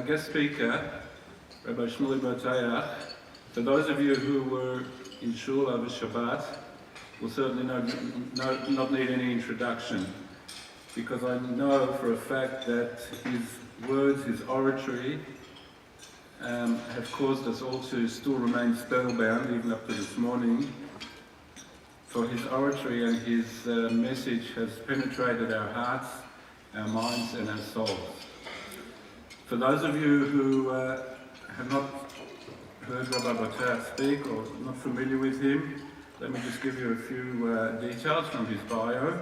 Our guest speaker, Rabbi Shmuley Boteach, for those of you who were in Shul over Shabbat, will certainly not need any introduction, because I know for a fact that his words, his oratory, have caused us all to still remain spellbound, even up to this morning. For his oratory and his message has penetrated our hearts, our minds and our souls. For those of you who have not heard Rabbi Boteach speak or not familiar with him, let me just give you a few details from his bio.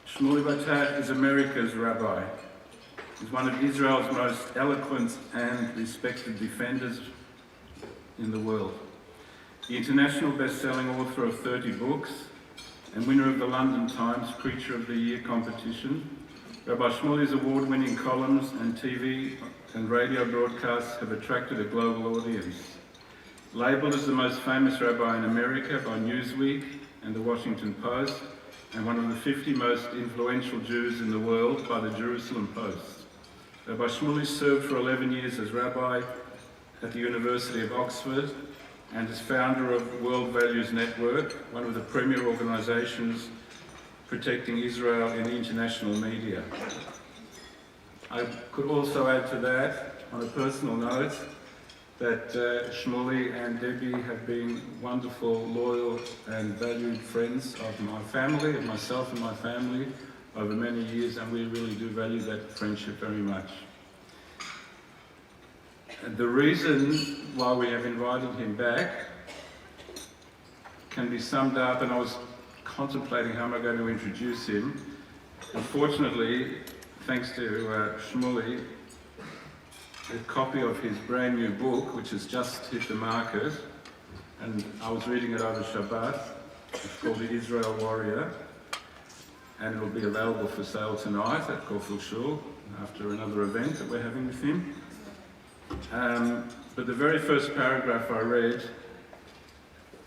Shmuley Boteach is America's rabbi. He's one of Israel's most eloquent and respected defenders in the world. The international best-selling author of 30 books and winner of the London Times Preacher of the Year competition, Rabbi Shmuley's award-winning columns and TV and radio broadcasts have attracted a global audience. Labelled as the most famous rabbi in America by Newsweek and the Washington Post, and one of the 50 most influential Jews in the world by the Jerusalem Post. Rabbi Shmuley served for 11 years as rabbi at the University of Oxford and as founder of World Values Network, one of the premier organisations protecting Israel in the international media. I could also add to that, on a personal note, that Shmuley and Debbie have been wonderful, loyal and valued friends of my family, of myself and my family, over many years, and we really do value that friendship very much. And the reason why we have invited him back can be summed up, and I was contemplating how am I going to introduce him. Unfortunately, thanks to Shmuley, a copy of his brand new book, which has just hit the market, and I was reading it over Shabbat. It's called The Israel Warrior, and it'll be available for sale tonight at Caulfield Shul after another event that we're having with him. But the very first paragraph I read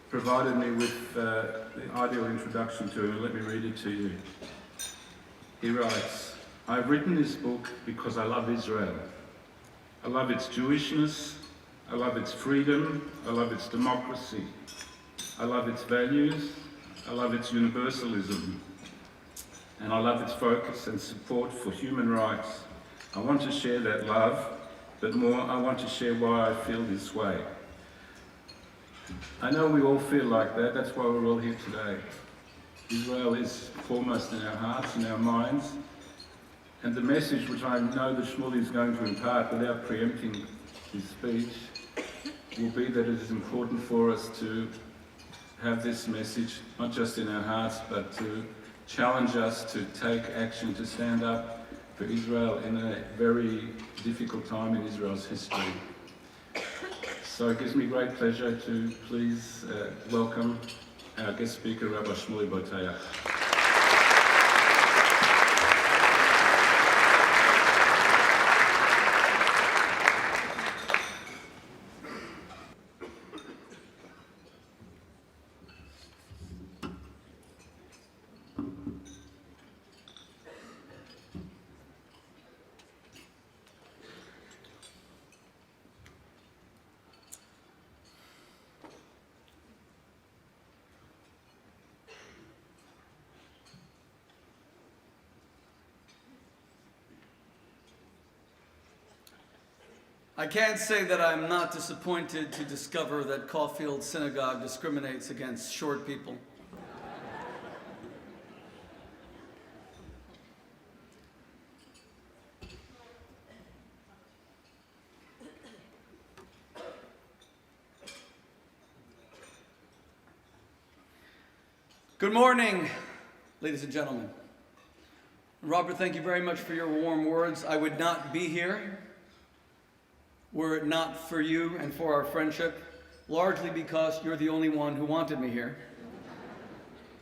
provided me with the ideal introduction to him, and let me read it to you. He writes, "I've written this book because I love Israel. I love its Jewishness, I love its freedom, I love its democracy, I love its values, I love its universalism, and I love its focus and support for human rights. I want to share that love, but more, I want to share why I feel this way." I know we all feel like that, that's why we're all here today. Israel is foremost in our hearts and our minds, and the message which I know that Shmuley is going to impart without preempting his speech will be that it is important for us to have this message, not just in our hearts, but to challenge us to take action, to stand up for Israel in a very difficult time in Israel's history. So it gives me great pleasure to please welcome our guest speaker, Rabbi Shmuley Boteach. I can't say that I'm not disappointed to discover that Caulfield Synagogue discriminates against short people. Good morning, ladies and gentlemen. Robert, thank you very much for your warm words. I would not be here were it not for you and for our friendship, largely because you're the only one who wanted me here.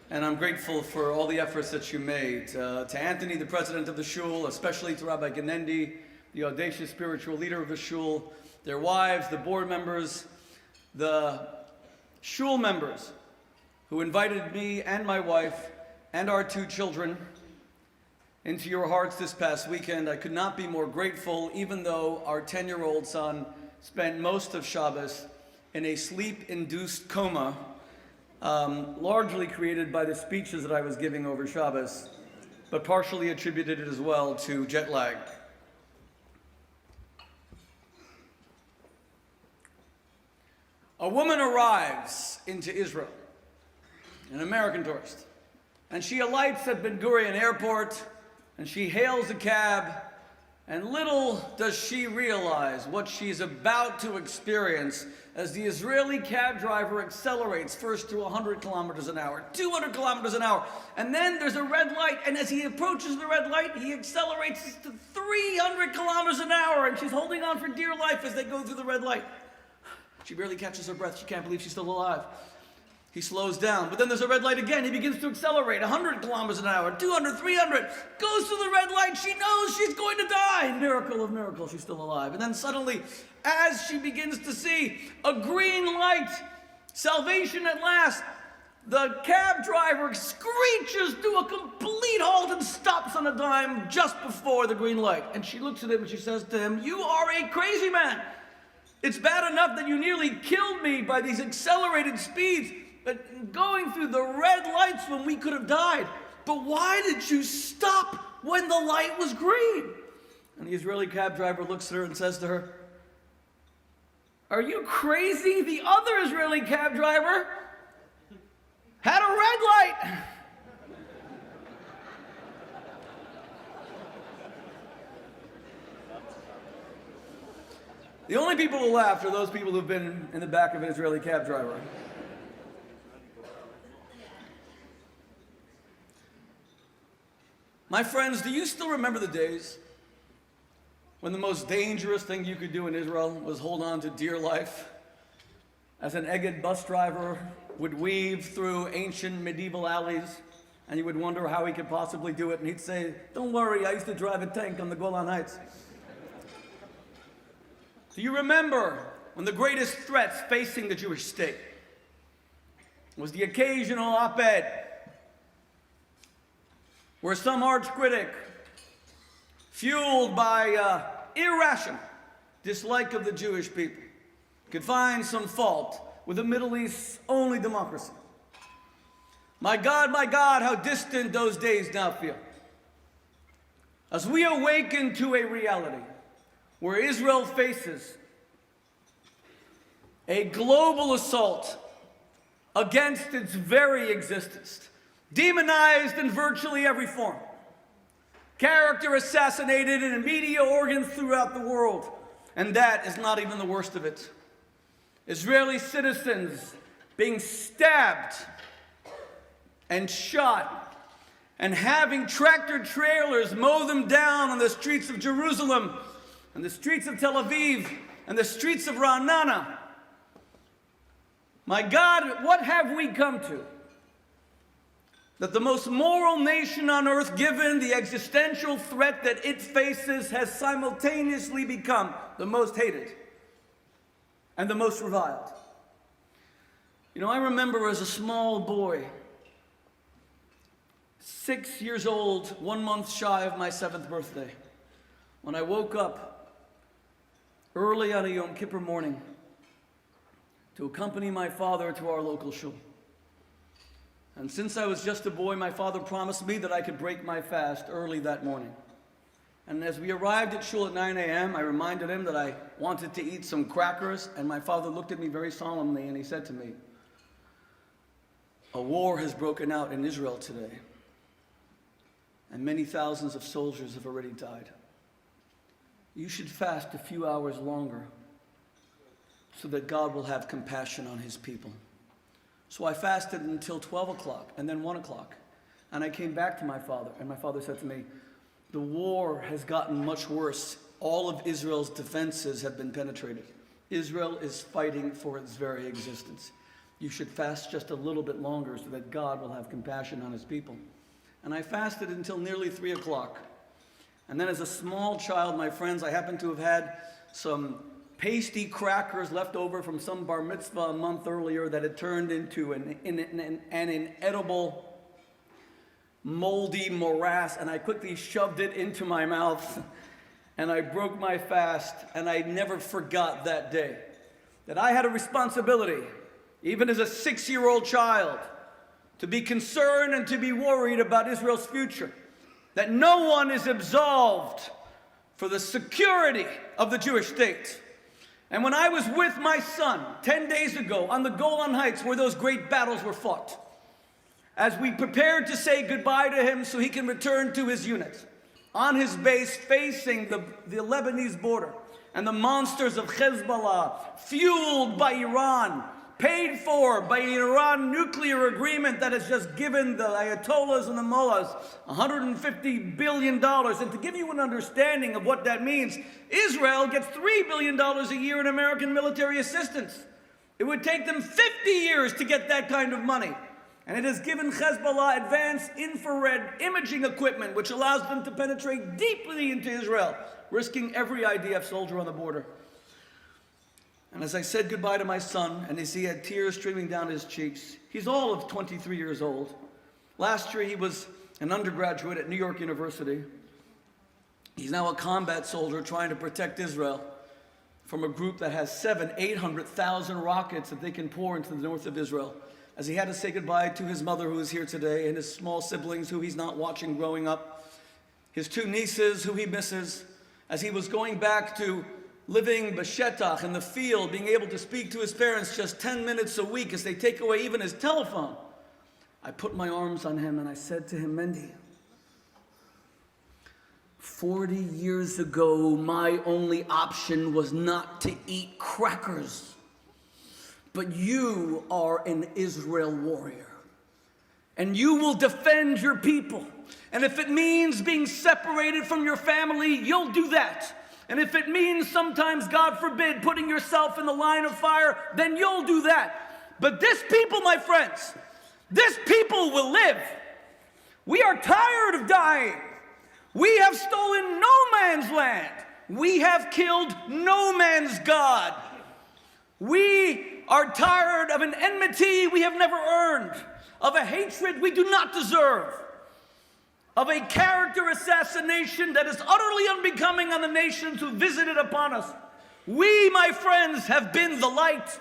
And I'm grateful for all the efforts that you made. To Anthony, the president of the Shul, especially to Rabbi Genendi, the audacious spiritual leader of the Shul, their wives, the board members, the Shul members who invited me and my wife and our 2 children into your hearts this past weekend. I could not be more grateful, even though our 10-year-old son spent most of Shabbos in a sleep-induced coma, largely created by the speeches that I was giving over Shabbos, but partially attributed it as well to jet lag. A woman arrives into Israel, an American tourist, and she alights at Ben Gurion Airport, and she hails a cab, and little does she realize what she's about to experience as the Israeli cab driver accelerates first to 100 kilometers an hour, 200 kilometers an hour, and then there's a red light, and as he approaches the red light, he accelerates to 300 kilometers an hour, and she's holding on for dear life as they go through the red light. She barely catches her breath. She can't believe she's still alive. He slows down, but then there's a red light again. He begins to accelerate, 100 kilometers an hour, 200, 300, goes through the red light. She knows she's going to die. Miracle of miracles, she's still alive. And then suddenly, as she begins to see a green light, salvation at last, the cab driver screeches to a complete halt and stops on a dime just before the green light. And she looks at him and she says to him, "You are a crazy man. It's bad enough that you nearly killed me by these accelerated speeds, but going through the red lights when we could have died. But why did you stop when the light was green?" And the Israeli cab driver looks at her and says to her, "Are you crazy? The other Israeli cab driver had a red light." The only people who laughed are those people who've been in the back of an Israeli cab driver. My friends, do you still remember the days when the most dangerous thing you could do in Israel was hold on to dear life? As an Egged bus driver would weave through ancient medieval alleys, and you would wonder how he could possibly do it, and he'd say, "Don't worry, I used to drive a tank on the Golan Heights." Do you remember when the greatest threats facing the Jewish state was the occasional op-ed where some arch critic, fueled by irrational dislike of the Jewish people, could find some fault with the Middle East's only democracy? My God, how distant those days now feel. As we awaken to a reality where Israel faces a global assault against its very existence, demonized in virtually every form, character assassinated in media organs throughout the world, and that is not even the worst of it. Israeli citizens being stabbed and shot, and having tractor trailers mow them down on the streets of Jerusalem, and the streets of Tel Aviv, and the streets of Ra'anana. My God, what have we come to? That the most moral nation on earth, given the existential threat that it faces, has simultaneously become the most hated and the most reviled. You know, I remember as a small boy, 6 years old, 1 month shy of my 7th birthday, when I woke up early on a Yom Kippur morning to accompany my father to our local shul. And since I was just a boy, my father promised me that I could break my fast early that morning. And as we arrived at shul at 9 a.m., I reminded him that I wanted to eat some crackers, and my father looked at me very solemnly and he said to me, "A war has broken out in Israel today, and many thousands of soldiers have already died. You should fast a few hours longer so that God will have compassion on his people." So I fasted until 12 o'clock and then 1 o'clock. And I came back to my father, and my father said to me, "The war has gotten much worse. All of Israel's defenses have been penetrated. Israel is fighting for its very existence. You should fast just a little bit longer so that God will have compassion on his people." And I fasted until nearly 3 o'clock. And then as a small child, my friends, I happened to have had some pasty crackers left over from some bar mitzvah a month earlier that had turned into an inedible moldy morass, and I quickly shoved it into my mouth, and I broke my fast, and I never forgot that day. That I had a responsibility, even as a 6-year-old child, to be concerned and to be worried about Israel's future. That no one is absolved for the security of the Jewish state. And when I was with my son 10 days ago on the Golan Heights where those great battles were fought, as we prepared to say goodbye to him so he can return to his unit, on his base facing the Lebanese border, and the monsters of Hezbollah, fueled by Iran, paid for by an Iran nuclear agreement that has just given the Ayatollahs and the mullahs $150 billion. And to give you an understanding of what that means, Israel gets $3 billion a year in American military assistance. It would take them 50 years to get that kind of money. And it has given Hezbollah advanced infrared imaging equipment, which allows them to penetrate deeply into Israel, risking every IDF soldier on the border. And as I said goodbye to my son, and as he had tears streaming down his cheeks, he's all of 23 years old. Last year he was an undergraduate at New York University. He's now a combat soldier trying to protect Israel from a group that has 800,000 rockets that they can pour into the north of Israel. As he had to say goodbye to his mother, who is here today, and his small siblings who he's not watching growing up, his 2 nieces who he misses, as he was going back to living b'shetach, in the field, being able to speak to his parents just 10 minutes a week as they take away even his telephone. I put my arms on him and I said to him, Mendy, 40 years ago, my only option was not to eat crackers. But you are an Israel warrior. And you will defend your people. And if it means being separated from your family, you'll do that. And if it means sometimes, God forbid, putting yourself in the line of fire, then you'll do that. But this people, my friends, this people will live. We are tired of dying. We have stolen no man's land. We have killed no man's God. We are tired of an enmity we have never earned, of a hatred we do not deserve, of a character assassination that is utterly unbecoming on the nations who visited upon us. We, my friends, have been the light.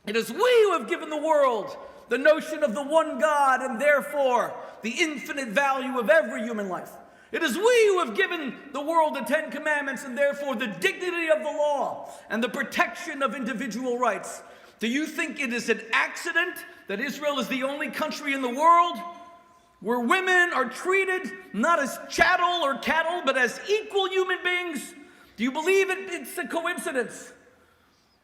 It is we who have given the world the notion of the one God and therefore the infinite value of every human life. It is we who have given the world the 10 Commandments and therefore the dignity of the law and the protection of individual rights. Do you think it is an accident that Israel is the only country in the world where women are treated not as chattel or cattle, but as equal human beings? Do you believe it's a coincidence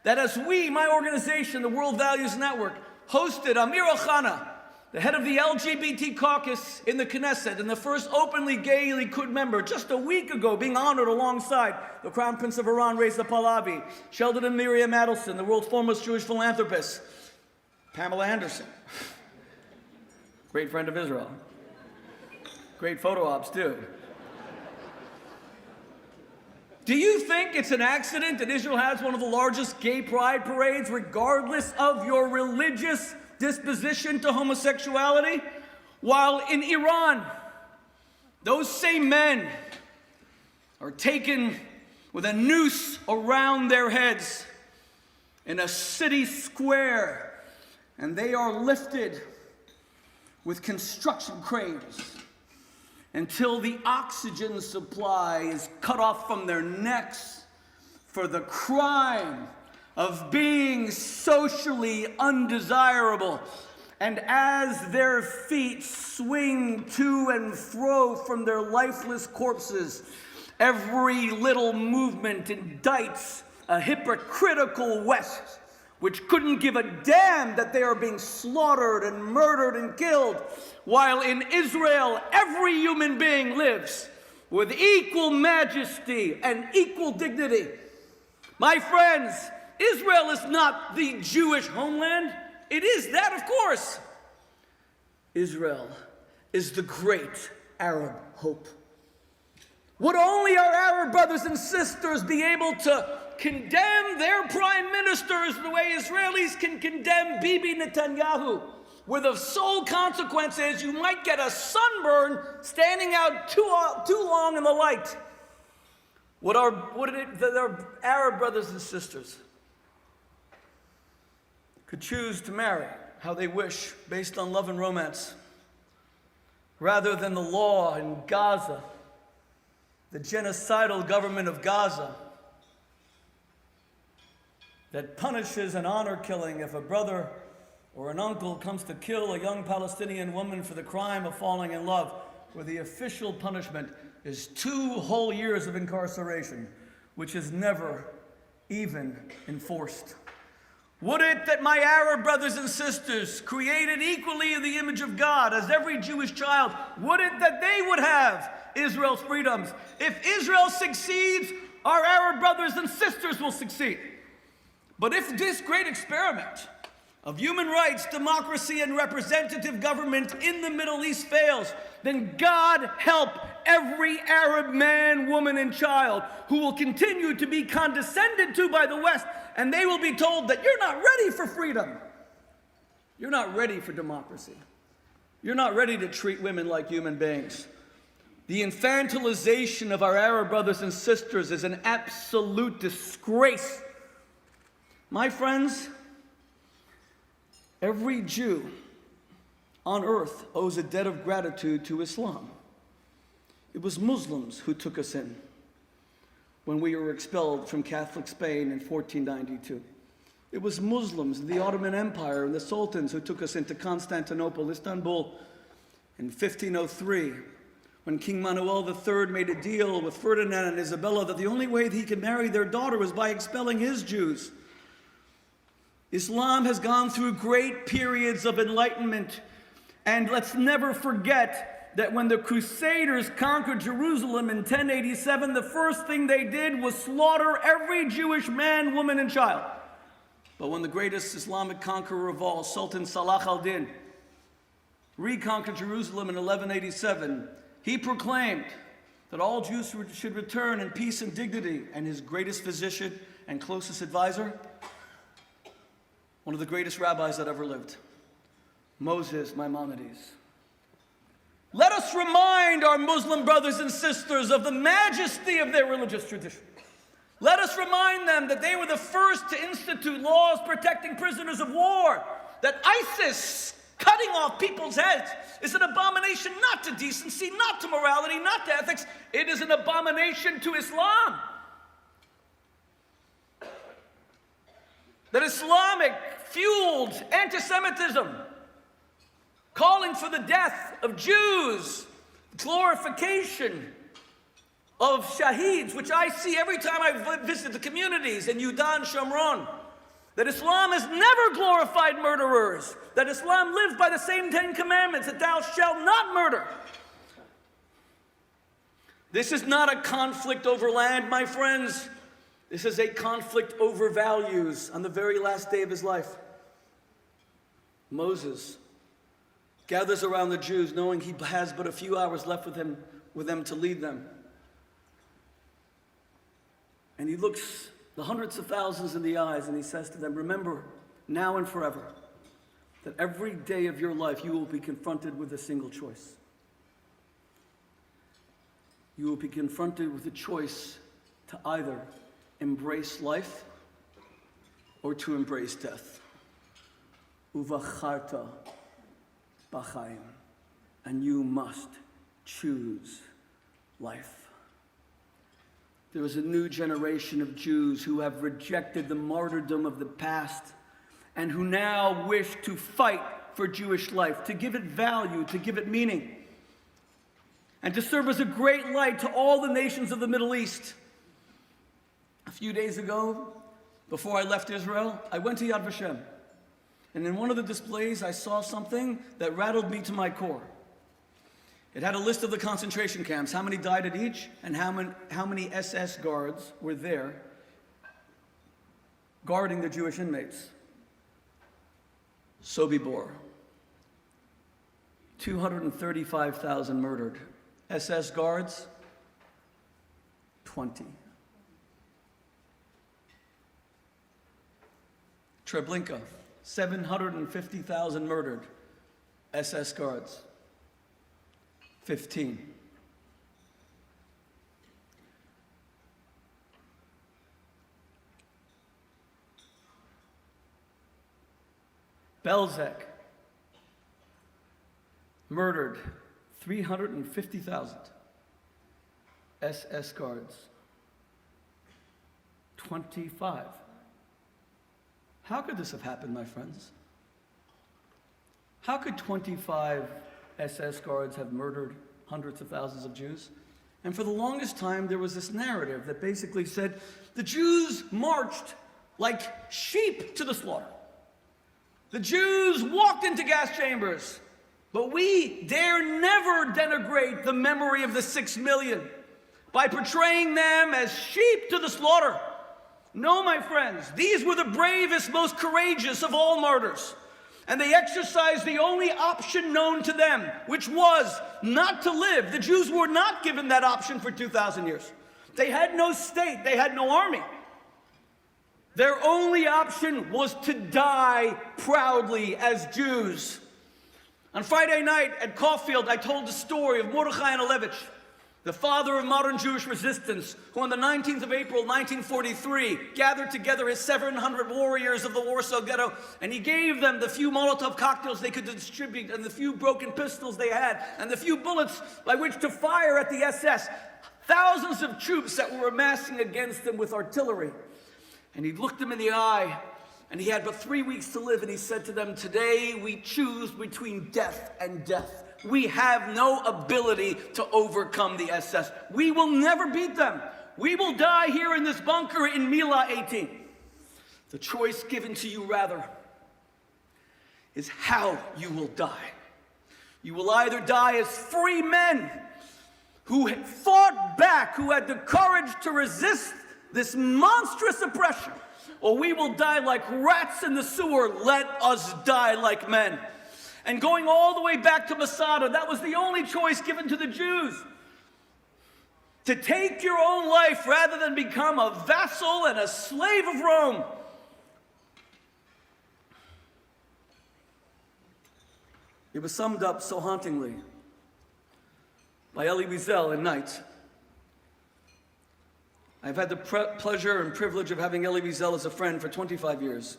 that as we, my organization, the World Values Network, hosted Amir Ohana, the head of the LGBT caucus in the Knesset, and the first openly gay Likud member, just a week ago, being honored alongside the Crown Prince of Iran, Reza Pahlavi, Sheldon and Miriam Adelson, the world's foremost Jewish philanthropists, Pamela Anderson, great friend of Israel, great photo ops too. Do you think it's an accident that Israel has one of the largest gay pride parades, regardless of your religious disposition to homosexuality? While in Iran, those same men are taken with a noose around their heads in a city square, and they are lifted with construction cranes until the oxygen supply is cut off from their necks for the crime of being socially undesirable. And as their feet swing to and fro from their lifeless corpses, every little movement indicts a hypocritical West which couldn't give a damn that they are being slaughtered and murdered and killed, while in Israel every human being lives with equal majesty and equal dignity. My friends, Israel is not the Jewish homeland. It is that, of course. Israel is the great Arab hope. Would only our Arab brothers and sisters be able to condemn their prime ministers the way Israelis can condemn Bibi Netanyahu, where the sole consequence is you might get a sunburn standing out too long in the light. What our Arab brothers and sisters could choose to marry how they wish based on love and romance, rather than the law in Gaza, the genocidal government of Gaza, that punishes an honor killing if a brother or an uncle comes to kill a young Palestinian woman for the crime of falling in love, where the official punishment is 2 whole years of incarceration, which is never even enforced. Would it that my Arab brothers and sisters, created equally in the image of God as every Jewish child, would it that they would have Israel's freedoms? If Israel succeeds, our Arab brothers and sisters will succeed. But if this great experiment of human rights, democracy, and representative government in the Middle East fails, then God help every Arab man, woman, and child who will continue to be condescended to by the West, and they will be told that you're not ready for freedom. You're not ready for democracy. You're not ready to treat women like human beings. The infantilization of our Arab brothers and sisters is an absolute disgrace. My friends, every Jew on earth owes a debt of gratitude to Islam. It was Muslims who took us in when we were expelled from Catholic Spain in 1492. It was Muslims, the Ottoman Empire, and the sultans who took us into Constantinople, Istanbul, in 1503, when King Manuel III made a deal with Ferdinand and Isabella that the only way that he could marry their daughter was by expelling his Jews. Islam has gone through great periods of enlightenment, and let's never forget that when the Crusaders conquered Jerusalem in 1087, the first thing they did was slaughter every Jewish man, woman, and child. But when the greatest Islamic conqueror of all, Sultan Salah al-Din, reconquered Jerusalem in 1187, he proclaimed that all Jews should return in peace and dignity, and his greatest physician and closest advisor, one of the greatest rabbis that ever lived, Moses Maimonides. Let us remind our Muslim brothers and sisters of the majesty of their religious tradition. Let us remind them that they were the first to institute laws protecting prisoners of war, that ISIS cutting off people's heads is an abomination not to decency, not to morality, not to ethics. It is an abomination to Islam. That Islamic fueled anti-Semitism, calling for the death of Jews, glorification of shaheeds, which I see every time I visit the communities in Yudan, Shomron, that Islam has never glorified murderers, that Islam lives by the same 10 commandments, that thou shalt not murder. This is not a conflict over land, my friends. This is a conflict over values on the very last day of his life. Moses gathers around the Jews, knowing he has but a few hours left with them to lead them. And he looks the hundreds of thousands in the eyes and he says to them, remember, now and forever, that every day of your life you will be confronted with a single choice. You will be confronted with a choice to either embrace life or to embrace death. Uvacharta b'chaim, and you must choose life. There is a new generation of Jews who have rejected the martyrdom of the past and who now wish to fight for Jewish life, to give it value, to give it meaning, and to serve as a great light to all the nations of the Middle East. A few days ago, before I left Israel, I went to Yad Vashem. And in one of the displays, I saw something that rattled me to my core. It had a list of the concentration camps, how many died at each, and how many SS guards were there guarding the Jewish inmates. Sobibor, 235,000 murdered. SS guards, 20. Treblinka, 750,000 murdered. SS guards. 15. Belzec murdered 350,000 SS guards. 25. How could this have happened, my friends? How could 25 SS guards have murdered hundreds of thousands of Jews? And for the longest time, there was this narrative that basically said the Jews marched like sheep to the slaughter. The Jews walked into gas chambers, but we dare never denigrate the memory of the 6 million by portraying them as sheep to the slaughter. No, my friends, these were the bravest, most courageous of all martyrs. And they exercised the only option known to them, which was not to live. The Jews were not given that option for 2,000 years. They had no state, they had no army. Their only option was to die proudly as Jews. On Friday night at Caulfield, I told the story of Mordechai and Alevich, the father of modern Jewish resistance, who on the 19th of April, 1943, gathered together his 700 warriors of the Warsaw Ghetto, and he gave them the few Molotov cocktails they could distribute, and the few broken pistols they had, and the few bullets by which to fire at the SS. Thousands of troops that were amassing against them with artillery. And he looked them in the eye, and he had but 3 weeks to live, and he said to them, "Today we choose between death and death. We have no ability to overcome the SS. We will never beat them. We will die here in this bunker in Mila 18. The choice given to you, rather, is how you will die. You will either die as free men who had fought back, who had the courage to resist this monstrous oppression, or we will die like rats in the sewer. Let us die like men." And going all the way back to Masada, that was the only choice given to the Jews. To take your own life rather than become a vassal and a slave of Rome. It was summed up so hauntingly by Elie Wiesel in Night. I've had the pleasure and privilege of having Elie Wiesel as a friend for 25 years.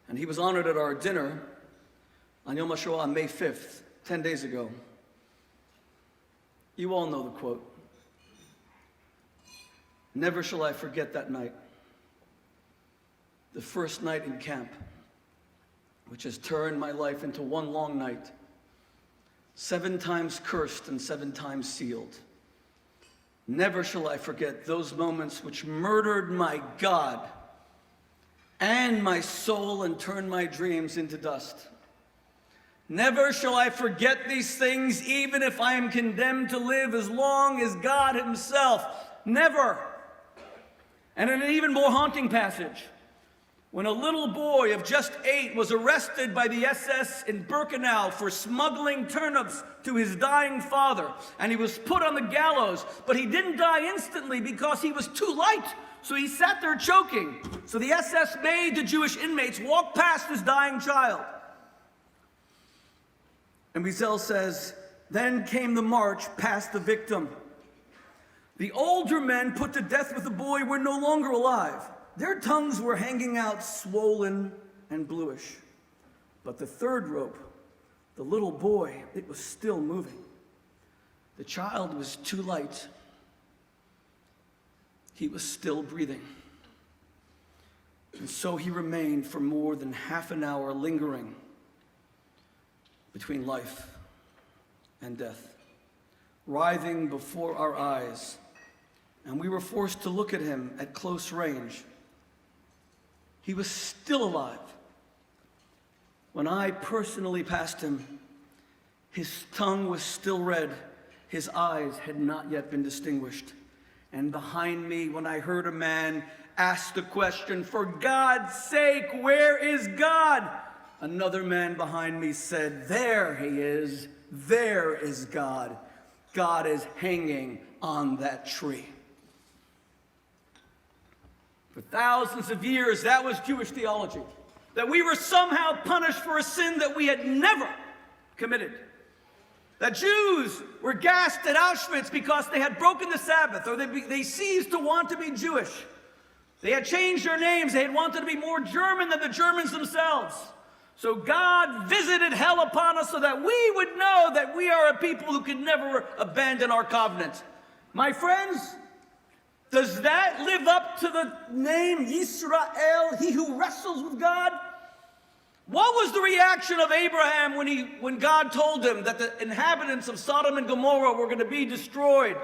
And he was honored at our dinner on Yom HaShoah on May 5th, 10 days ago. You all know the quote. "Never shall I forget that night, the first night in camp, which has turned my life into one long night, 7 times cursed and 7 times sealed. Never shall I forget those moments which murdered my God and my soul and turned my dreams into dust. Never shall I forget these things, even if I am condemned to live as long as God himself. Never." And in an even more haunting passage, when a little boy of just 8 was arrested by the SS in Birkenau for smuggling turnips to his dying father, and he was put on the gallows, but he didn't die instantly because he was too light, so he sat there choking. So the SS made the Jewish inmates walk past his dying child. And Wiesel says, "Then came the march past the victim. The older men put to death with the boy were no longer alive. Their tongues were hanging out swollen and bluish. But the third rope, the little boy, it was still moving. The child was too light. He was still breathing. And so he remained for more than half an hour lingering between life and death, writhing before our eyes, and we were forced to look at him at close range. He was still alive. When I personally passed him, his tongue was still red, his eyes had not yet been distinguished. And behind me, when I heard a man ask the question, 'For God's sake, where is God?' another man behind me said, 'There he is, there is God. God is hanging on that tree.'" For thousands of years, that was Jewish theology, that we were somehow punished for a sin that we had never committed. That Jews were gassed at Auschwitz because they had broken the Sabbath, or they ceased to want to be Jewish. They had changed their names. They had wanted to be more German than the Germans themselves. So God visited hell upon us so that we would know that we are a people who could never abandon our covenant. My friends, does that live up to the name Yisrael, he who wrestles with God? What was the reaction of Abraham when God told him that the inhabitants of Sodom and Gomorrah were going to be destroyed?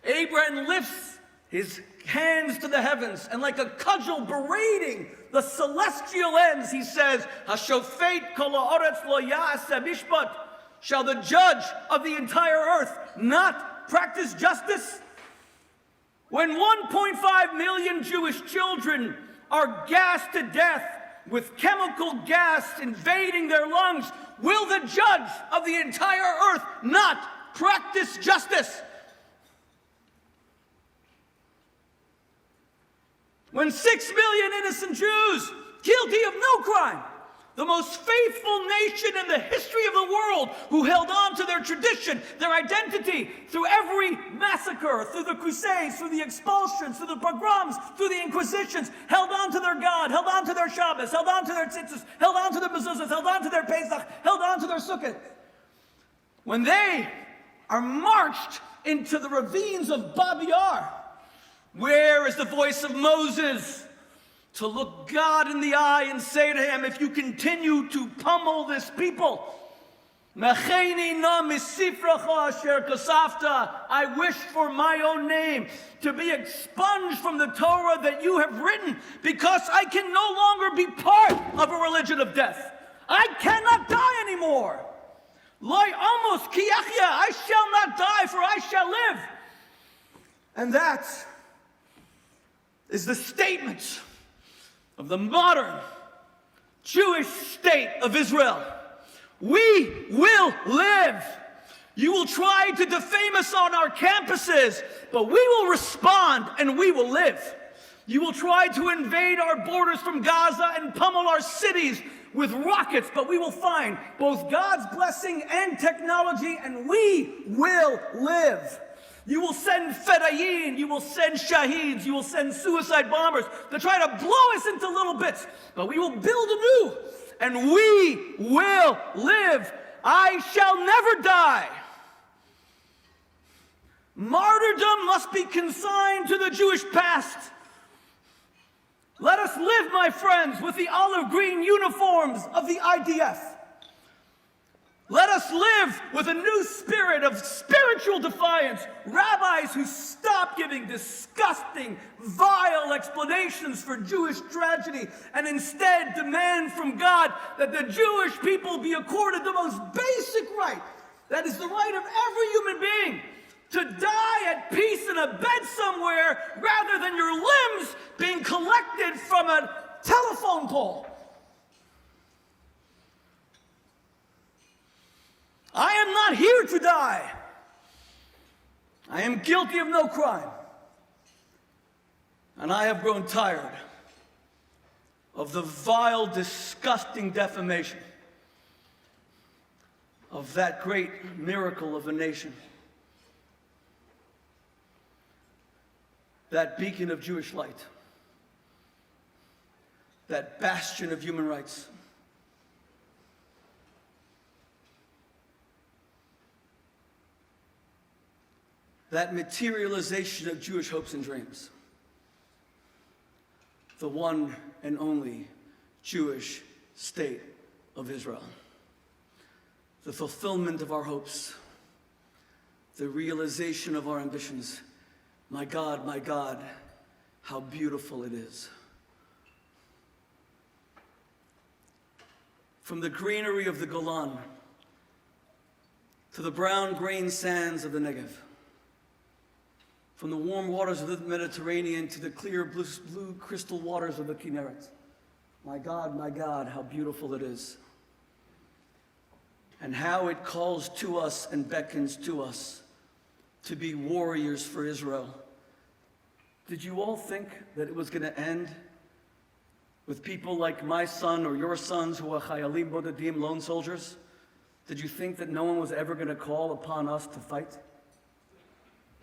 Abraham lifts his hands to the heavens, and like a cudgel berating the celestial ends, he says, "Hashofet kol haaretz lo ya'aseh mishpat." Shall the judge of the entire earth not practice justice? When 1.5 million Jewish children are gassed to death with chemical gas invading their lungs, will the judge of the entire earth not practice justice? When 6 million innocent Jews, guilty of no crime, the most faithful nation in the history of the world, who held on to their tradition, their identity, through every massacre, through the Crusades, through the expulsions, through the pogroms, through the Inquisitions, held on to their God, held on to their Shabbos, held on to their tzitzis, held on to their mezuzahs, held on to their Pesach, held on to their Sukkot. When they are marched into the ravines of Babi Yar, where is the voice of Moses to look God in the eye and say to him, if you continue to pummel this people, I wish for my own name to be expunged from the Torah that you have written, because I can no longer be part of a religion of death. I cannot die anymore. I shall not die, for I shall live. And that is the statement of the modern Jewish state of Israel. We will live. You will try to defame us on our campuses, but we will respond and we will live. You will try to invade our borders from Gaza and pummel our cities with rockets, but we will find both God's blessing and technology, and we will live. You will send fedayeen, you will send shaheeds, you will send suicide bombers to try to blow us into little bits, but we will build anew, and we will live. I shall never die. Martyrdom must be consigned to the Jewish past. Let us live, my friends, with the olive green uniforms of the IDF. Let us live with a new spirit of spiritual defiance. Rabbis who stop giving disgusting, vile explanations for Jewish tragedy and instead demand from God that the Jewish people be accorded the most basic right. That is the right of every human being to die at peace in a bed somewhere rather than your limbs being collected from a telephone pole. I am not here to die. I am guilty of no crime. And I have grown tired of the vile, disgusting defamation of that great miracle of a nation, that beacon of Jewish light, that bastion of human rights. That materialization of Jewish hopes and dreams, the one and only Jewish state of Israel, the fulfillment of our hopes, the realization of our ambitions. My God, how beautiful it is. From the greenery of the Golan to the brown grain sands of the Negev, from the warm waters of the Mediterranean to the clear blue crystal waters of the Kinneret. My God, how beautiful it is. And how it calls to us and beckons to us to be warriors for Israel. Did you all think that it was going to end with people like my son or your sons who are chayalim bodedim, lone soldiers? Did you think that no one was ever going to call upon us to fight?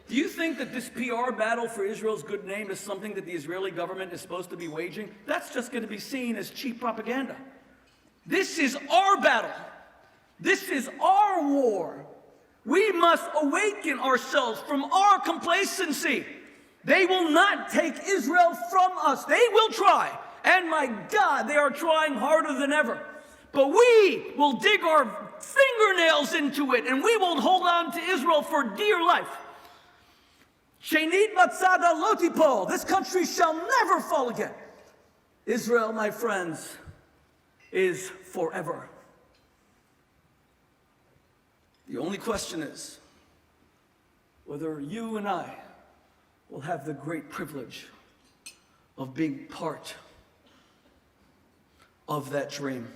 Do you think that this PR battle for Israel's good name is something that the Israeli government is supposed to be waging? That's just going to be seen as cheap propaganda. This is our battle. This is our war. We must awaken ourselves from our complacency. They will not take Israel from us. They will try. And my God, they are trying harder than ever. But we will dig our fingernails into it, and we will hold on to Israel for dear life. Shenit matzada lo tipol. This country shall never fall again. Israel, my friends, is forever. The only question is whether you and I will have the great privilege of being part of that dream.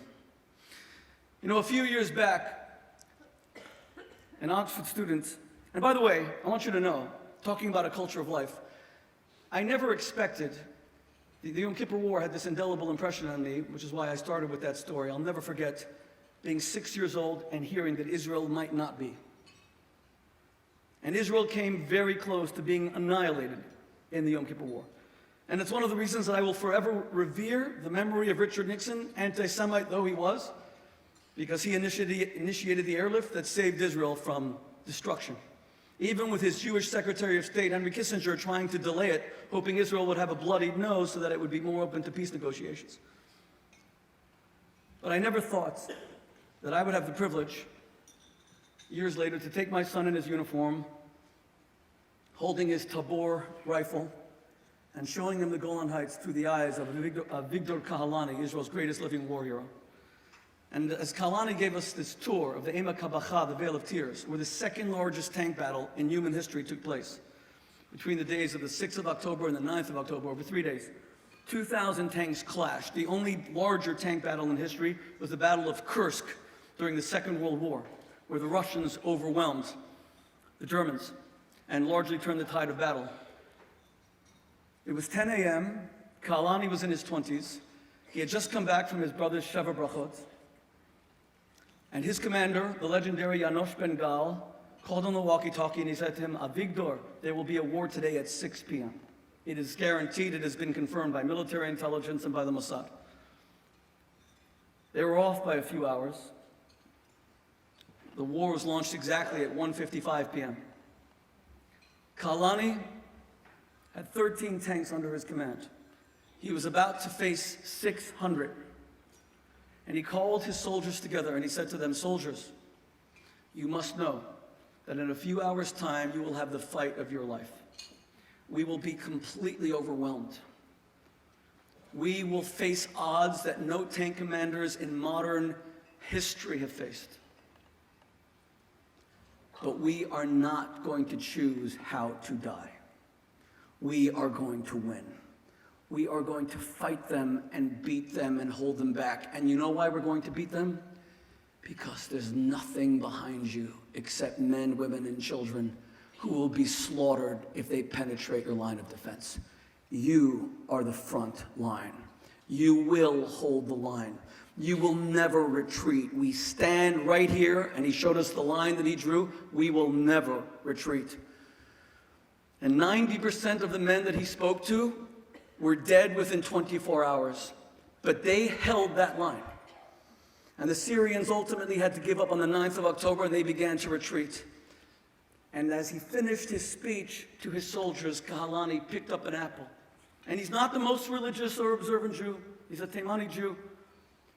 You know, a few years back, an Oxford student, and by the way, I want you to know, talking about a culture of life, I never expected, the Yom Kippur War had this indelible impression on me, which is why I started with that story. I'll never forget being 6 years old and hearing that Israel might not be. And Israel came very close to being annihilated in the Yom Kippur War. And it's one of the reasons that I will forever revere the memory of Richard Nixon, anti-Semite though he was, because he initiated the airlift that saved Israel from destruction. Even with his Jewish Secretary of State, Henry Kissinger, trying to delay it, hoping Israel would have a bloodied nose so that it would be more open to peace negotiations. But I never thought that I would have the privilege, years later, to take my son in his uniform, holding his Tabor rifle, and showing him the Golan Heights through the eyes of Avigdor Kahalani, Israel's greatest living war hero. And as Kahalani gave us this tour of the Emek HaBacha, the Vale of Tears, where the second largest tank battle in human history took place, between the days of the 6th of October and the 9th of October, over 3 days, 2,000 tanks clashed. The only larger tank battle in history was the Battle of Kursk during the Second World War, where the Russians overwhelmed the Germans and largely turned the tide of battle. It was 10 a.m. Kahalani was in his 20s. He had just come back from his brother's Sheva Brachot. And his commander, the legendary Yanosh Ben Gal, called on the walkie-talkie and he said to him, Avigdor, there will be a war today at 6 p.m. It is guaranteed, it has been confirmed by military intelligence and by the Mossad. They were off by a few hours. The war was launched exactly at 1:55 p.m. Kahalani had 13 tanks under his command. He was about to face 600. And he called his soldiers together and he said to them, soldiers, you must know that in a few hours' time you will have the fight of your life. We will be completely overwhelmed. We will face odds that no tank commanders in modern history have faced. But we are not going to choose how to die. We are going to win. We are going to fight them and beat them and hold them back. And you know why we're going to beat them? Because there's nothing behind you except men, women, and children who will be slaughtered if they penetrate your line of defense. You are the front line. You will hold the line. You will never retreat. We stand right here, and he showed us the line that he drew. We will never retreat. And 90% of the men that he spoke to were dead within 24 hours. But they held that line. And the Syrians ultimately had to give up on the 9th of October, and they began to retreat. And as he finished his speech to his soldiers, Kahalani picked up an apple. And he's not the most religious or observant Jew. He's a Taimani Jew.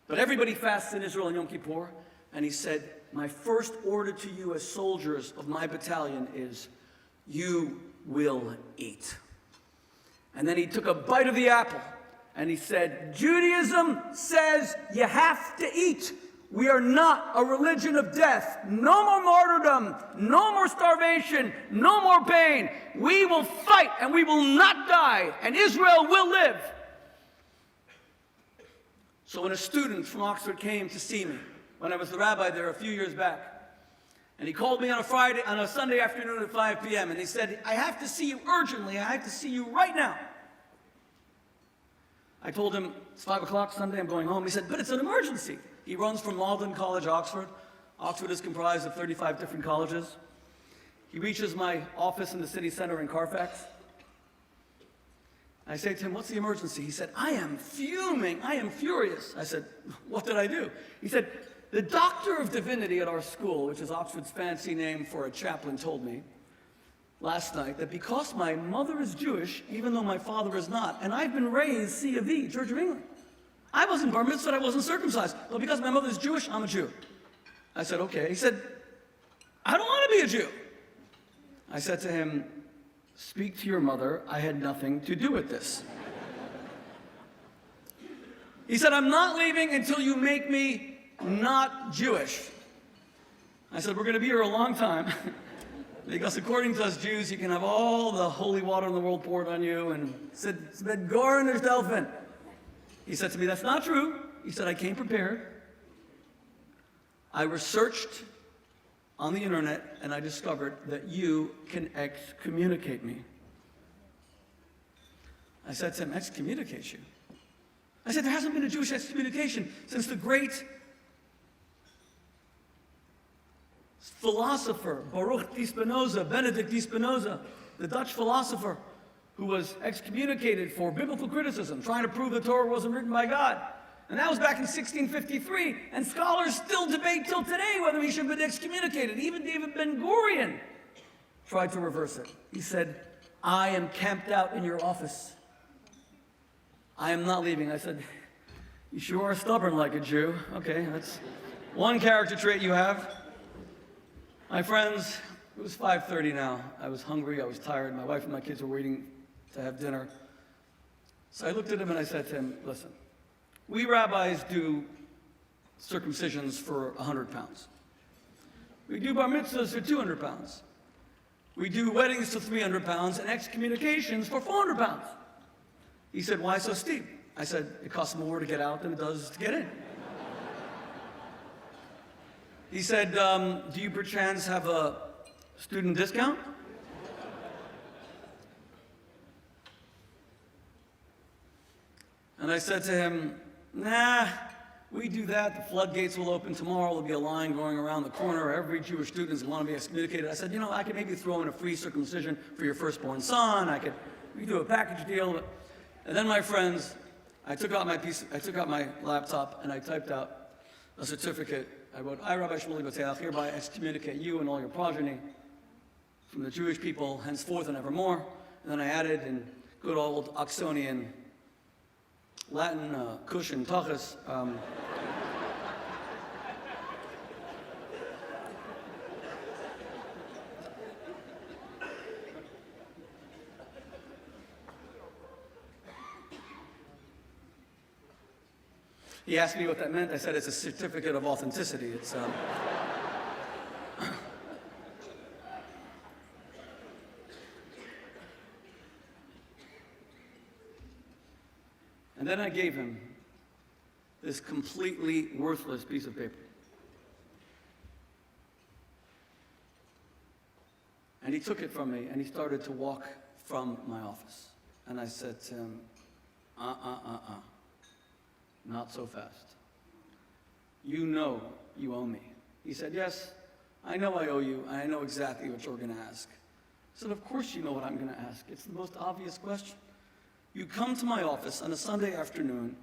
But everybody fasts in Israel on Yom Kippur. And he said, my first order to you as soldiers of my battalion is, you will eat. And then he took a bite of the apple and he said, Judaism says you have to eat. We are not a religion of death. No more martyrdom, no more starvation, no more pain. We will fight and we will not die, and Israel will live. So when a student from Oxford came to see me, when I was the rabbi there a few years back, and he called me on a Sunday afternoon at 5 p.m. and he said, I have to see you urgently. I have to see you right now. I told him, it's 5 o'clock Sunday, I'm going home. He said, but it's an emergency. He runs from Malden College, Oxford, Oxford is comprised of 35 different colleges. He reaches my office in the city center in Carfax. I say to him, "What's the emergency?" He said, "I am fuming. I am furious." I said, "What did I do?" He said, "The doctor of divinity at our school," which is Oxford's fancy name for a chaplain, told me last night that because my mother is Jewish, even though my father is not, and I've been raised C of E, Church of England. I wasn't bar mitzvah, I wasn't circumcised, but because my mother is Jewish, I'm a Jew. I said, "Okay." He said, "I don't want to be a Jew." I said to him, "Speak to your mother. I had nothing to do with this." He said, "I'm not leaving until you make me not Jewish." I said, "We're going to be here a long time because according to us Jews, you can have all the holy water in the world poured on you." And said, "Goren is Delphin." He said to me, "That's not true." He said, "I came prepared. I researched on the internet, and I discovered that you can excommunicate me." I said to him, "Excommunicate you?" I said, "There hasn't been a Jewish excommunication since the great philosopher Baruch di Spinoza, Benedict di Spinoza, the Dutch philosopher who was excommunicated for biblical criticism, trying to prove the Torah wasn't written by God. And that was back in 1653, and scholars still debate till today whether he should have been excommunicated. Even David Ben-Gurion tried to reverse it. He said, "I am camped out in your office. I am not leaving." I said, "You sure are stubborn like a Jew." Okay, that's one character trait you have. My friends, it was 5:30 now. I was hungry, I was tired. My wife and my kids were waiting to have dinner. So I looked at him and I said to him, "Listen, we rabbis do circumcisions for 100 pounds. We do bar mitzvahs for 200 pounds. We do weddings for 300 pounds and excommunications for 400 pounds. He said, "Why so steep?" I said, "It costs more to get out than it does to get in." He said, "Do you perchance have a student discount?" And I said to him, "Nah, we do that. The floodgates will open tomorrow. There'll be a line going around the corner. Every Jewish student is going to be excommunicated." I said, "You know, I could maybe throw in a free circumcision for your firstborn son. We could do a package deal." And then, my friends, I took out my laptop and I typed out a certificate. I wrote, "I, Rabbi Shmuley Boteach, hereby excommunicate you and all your progeny from the Jewish people henceforth and evermore." And then I added in good old Oxonian Latin, Kush and Tachas. He asked me what that meant. I said, "It's a certificate of authenticity." It's And then I gave him this completely worthless piece of paper. And he took it from me and he started to walk from my office. And I said to him, not so fast. You know you owe me." He said, "Yes, I know I owe you. I know exactly what you're going to ask." I said, "Of course you know what I'm going to ask. It's the most obvious question. You come to my office on a Sunday afternoon,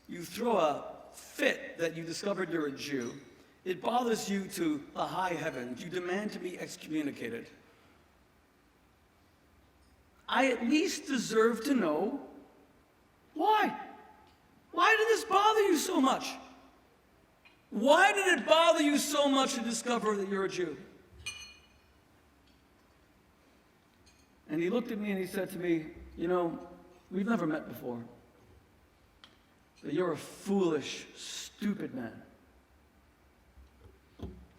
you throw a fit that you discovered you're a Jew. It bothers you to the high heavens. You demand to be excommunicated. I at least deserve to know why. Why did this bother you so much? Why did it bother you so much to discover that you're a Jew?" And he looked at me and he said to me, "You know, we've never met before, but you're a foolish, stupid man."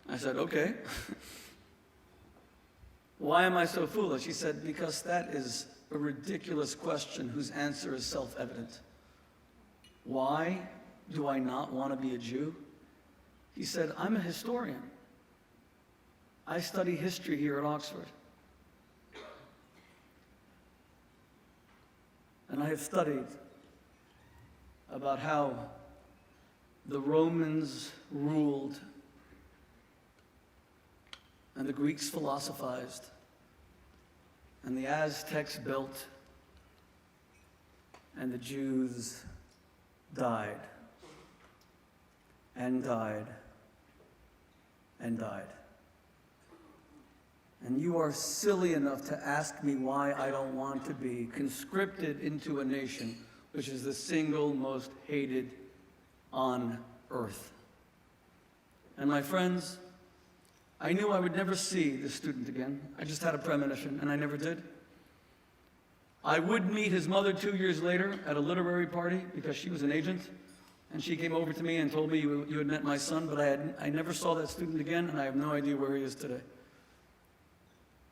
I said, "Okay." "Why am I so foolish?" He said, "Because that is a ridiculous question whose answer is self-evident. Why do I not want to be a Jew?" He said, "I'm a historian. I study history here at Oxford. And I have studied about how the Romans ruled and the Greeks philosophized, and the Aztecs built, and the Jews died, and died, and died. And you are silly enough to ask me why I don't want to be conscripted into a nation which is the single most hated on earth. And my friends, I knew I would never see this student again. I just had a premonition, and I never did. I would meet his mother 2 years later at a literary party because she was an agent, and she came over to me and told me you had met my son, but I never saw that student again, and I have no idea where he is today.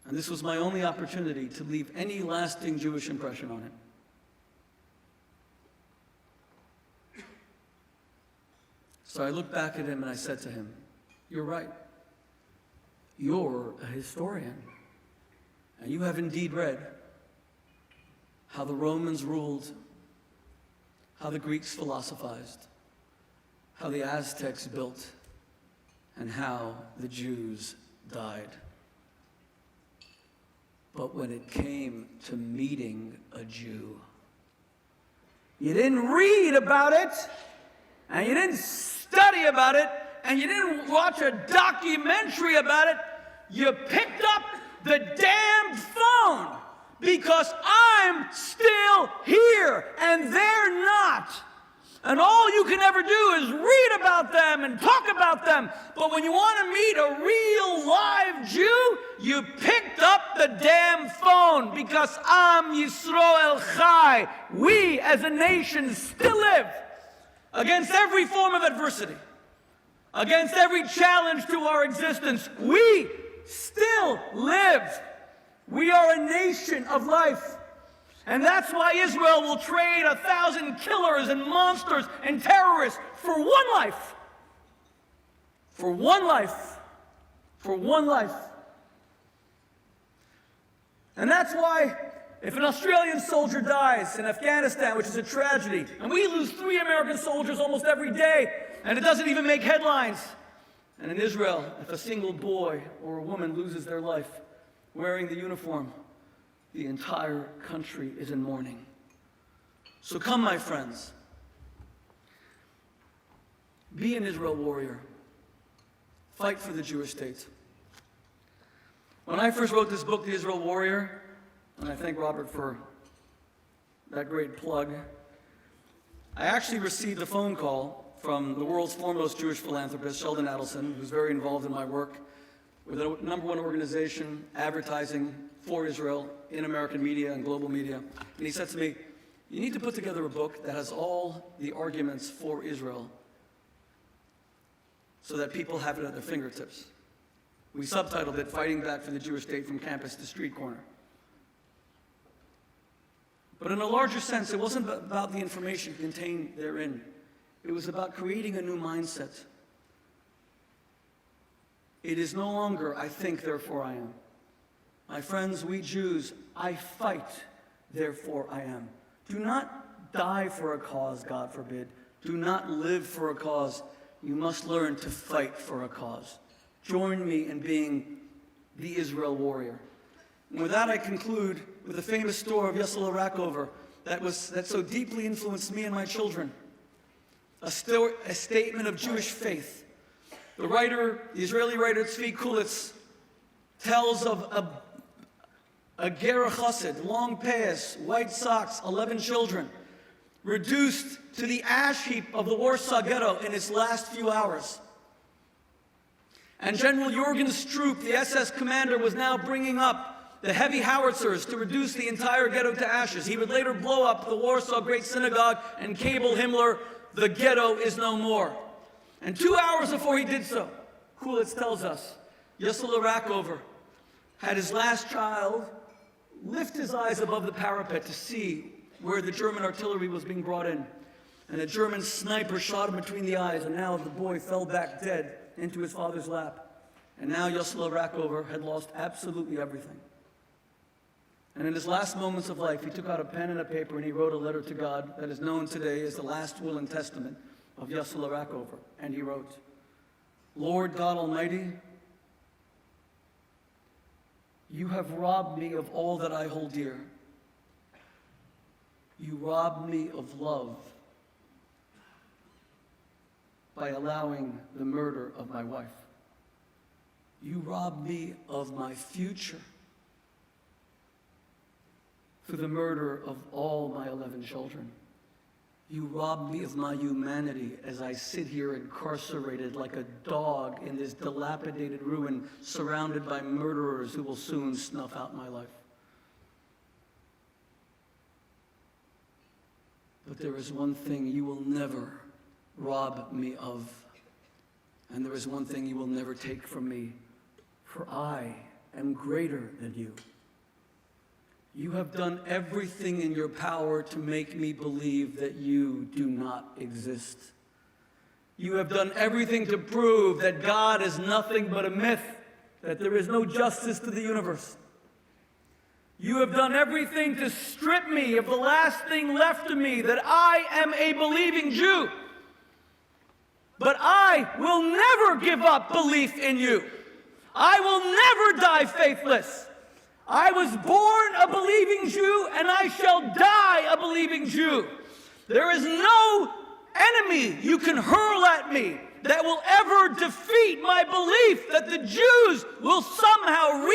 And this was my only opportunity to leave any lasting Jewish impression on him. So I looked back at him and I said to him, "You're right. You're a historian. And you have indeed read how the Romans ruled, how the Greeks philosophized, how the Aztecs built, and how the Jews died. But when it came to meeting a Jew, you didn't read about it, and you didn't study about it, and you didn't watch a documentary about it. You picked up the damned phone because I'm still here and they're not. And all you can ever do is read about them and talk about them. But when you want to meet a real live Jew, you picked up the damn phone because Am Yisrael Chai. We as a nation still live against every form of adversity, against every challenge to our existence. We still live. We are a nation of life. And that's why Israel will trade 1,000 killers and monsters and terrorists for one life. For one life. For one life. And that's why if an Australian soldier dies in Afghanistan, which is a tragedy, and we lose 3 American soldiers almost every day, and it doesn't even make headlines. And in Israel, if a single boy or a woman loses their life wearing the uniform, the entire country is in mourning. So come, my friends, be an Israel warrior. Fight for the Jewish state. When I first wrote this book, The Israel Warrior, and I thank Robert for that great plug, I actually received a phone call from the world's foremost Jewish philanthropist, Sheldon Adelson, who's very involved in my work with a #1 organization advertising for Israel in American media and global media. And he said to me, "You need to put together a book that has all the arguments for Israel so that people have it at their fingertips." We subtitled it, "Fighting Back for the Jewish State from Campus to Street Corner." But in a larger sense, it wasn't about the information contained therein. It was about creating a new mindset. It is no longer, I think, therefore I am. My friends, we Jews, I fight, therefore I am. Do not die for a cause, God forbid. Do not live for a cause. You must learn to fight for a cause. Join me in being the Israel warrior. And with that, I conclude with the famous story of Yossel Rackover that so deeply influenced me and my children. A statement of Jewish faith. The Israeli writer Tzvi Kulitz, tells of a ger chassid, long payas, white socks, 11 children, reduced to the ash heap of the Warsaw Ghetto in its last few hours. And General Jürgen Stroop, the SS commander, was now bringing up the heavy howitzers to reduce the entire ghetto to ashes. He would later blow up the Warsaw Great Synagogue and cable Himmler, "The ghetto is no more." And 2 hours before he did so, Kulitz tells us, Yossel Rackover had his last child lift his eyes above the parapet to see where the German artillery was being brought in. And a German sniper shot him between the eyes, and now the boy fell back dead into his father's lap. And now Yossel Rackover had lost absolutely everything. And in his last moments of life, he took out a pen and a paper and he wrote a letter to God that is known today as the last will and testament of Yossel Rackover. And he wrote, "Lord God Almighty, You have robbed me of all that I hold dear. You robbed me of love by allowing the murder of my wife. You robbed me of my future through the murder of all my 11 children. You robbed me of my humanity as I sit here incarcerated like a dog in this dilapidated ruin, surrounded by murderers who will soon snuff out my life. But there is one thing you will never rob me of, and there is one thing you will never take from me, for I am greater than you. You have done everything in your power to make me believe that you do not exist. You have done everything to prove that God is nothing but a myth, that there is no justice to the universe. You have done everything to strip me of the last thing left of me, that I am a believing Jew. But I will never give up belief in you. I will never die faithless. I was born a believing Jew, and I shall die a believing Jew. There is no enemy you can hurl at me that will ever defeat my belief that the Jews will somehow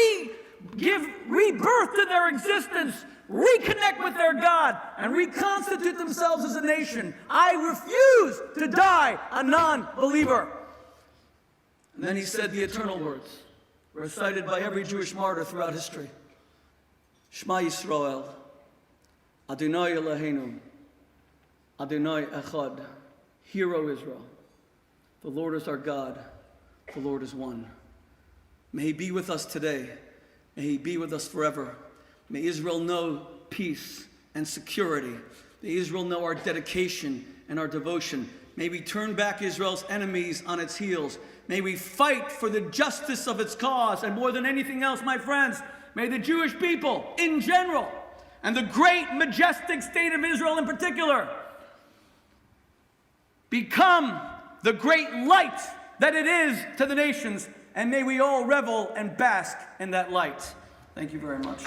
give rebirth to their existence, reconnect with their God, and reconstitute themselves as a nation. I refuse to die a non-believer. And then he said the eternal words, recited by every Jewish martyr throughout history. Shema Yisrael, Adonai Eloheinu, Adonai Echad. Hear, O Israel, the Lord is our God, the Lord is one. May he be with us today. May he be with us forever. May Israel know peace and security. May Israel know our dedication and our devotion. May we turn back Israel's enemies on its heels. May we fight for the justice of its cause. And more than anything else, my friends, may the Jewish people in general, and the great, majestic state of Israel in particular, become the great light that it is to the nations. And may we all revel and bask in that light. Thank you very much.